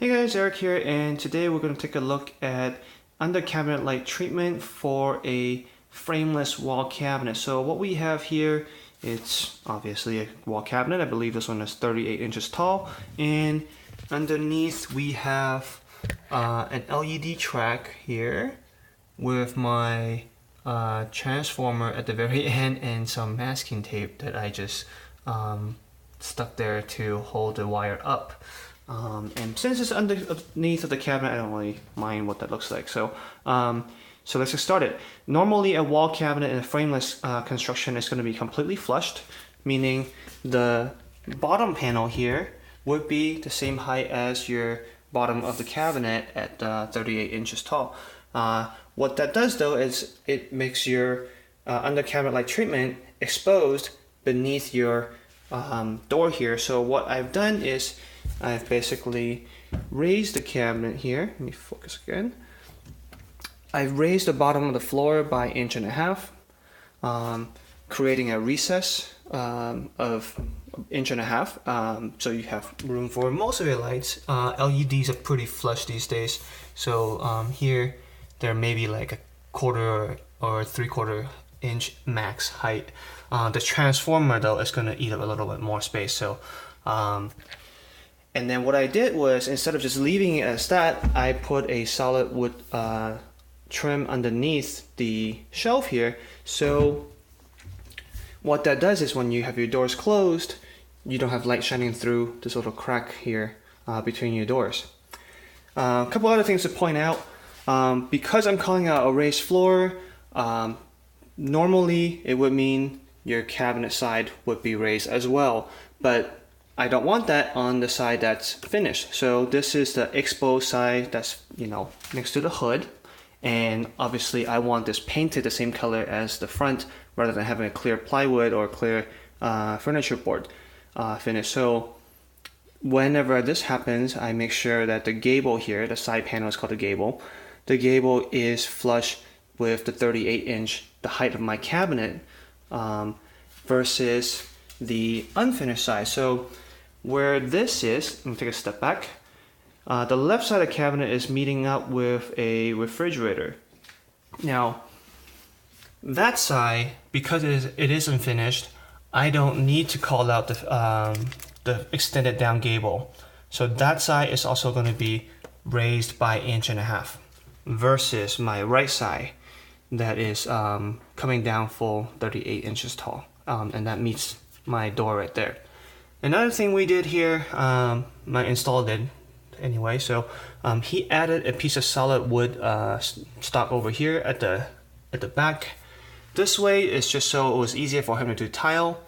Hey guys, Eric here, and today we're going to take a look at under cabinet light treatment for a frameless wall cabinet. So what we have here, it's obviously a wall cabinet. I believe this one is 38 inches tall, and underneath we have an LED track here with my transformer at the very end and some masking tape that I just stuck there to hold the wire up. And since it's underneath of the cabinet, I don't really mind what that looks like. So let's get started. Normally, a wall cabinet in a frameless construction is going to be completely flushed, meaning the bottom panel here would be the same height as your bottom of the cabinet at 38 inches tall. What that does though is it makes your under cabinet light treatment exposed beneath your door here. So what I've done is I've basically raised the cabinet here. Let me focus again. I've raised the bottom of the floor by 1.5 inches, creating a recess of 1.5 inches, so you have room for most of your lights. LEDs are pretty flush these days, so here there may be like a 1/4 or 3/4 inch max height. The transformer though is going to eat up a little bit more space, so and then what I did was, instead of just leaving it as that, I put a solid wood trim underneath the shelf here. So what that does is when you have your doors closed, you don't have light shining through this little crack here between your doors. A couple other things to point out. Because I'm calling out a raised floor, normally it would mean your cabinet side would be raised as well, but I don't want that on the side that's finished. So this is the exposed side that's, next to the hood. And obviously I want this painted the same color as the front rather than having a clear plywood or clear furniture board finish. So whenever this happens, I make sure that the gable here, the side panel is called the gable is flush with the 38 inch, the height of my cabinet, versus the unfinished side. So where this is, let me take a step back. The left side of the cabinet is meeting up with a refrigerator. Now, that side, because it is unfinished, I don't need to call out the extended down gable. So that side is also going to be raised by 1.5 inches versus my right side that is coming down full 38 inches tall. And that meets my door right there. Another thing we did here, my installer did anyway, so he added a piece of solid wood stock over here at the back. This way it's just so it was easier for him to do tile.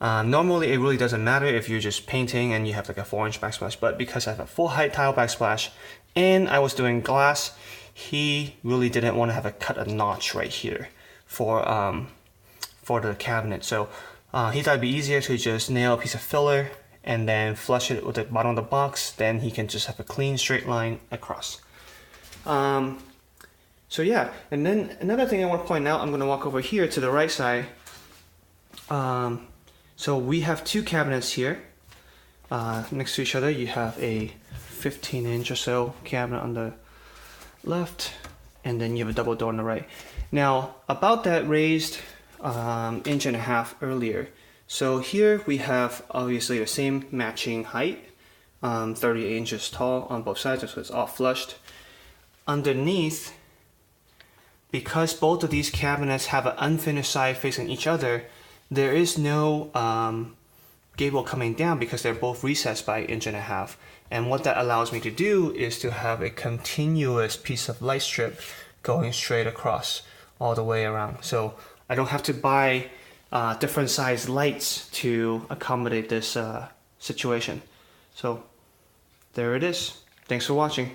Normally it really doesn't matter if you're just painting and you have like a 4-inch backsplash, but because I have a full height tile backsplash and I was doing glass, he really didn't want to have a notch right here for the cabinet. So he thought it'd be easier to just nail a piece of filler and then flush it with the bottom of the box. Then he can just have a clean straight line across. So yeah, and then another thing I want to point out, I'm going to walk over here to the right side. So we have two cabinets here next to each other. You have a 15-inch or so cabinet on the left, and then you have a double door on the right. Now about that raised 1.5 inches earlier. So here we have obviously the same matching height, 38 inches tall on both sides, so it's all flushed. Underneath, because both of these cabinets have an unfinished side facing each other, there is no gable coming down because they're both recessed by 1.5 inches. And what that allows me to do is to have a continuous piece of light strip going straight across all the way around. So I don't have to buy different size lights to accommodate this situation. So there it is. Thanks for watching.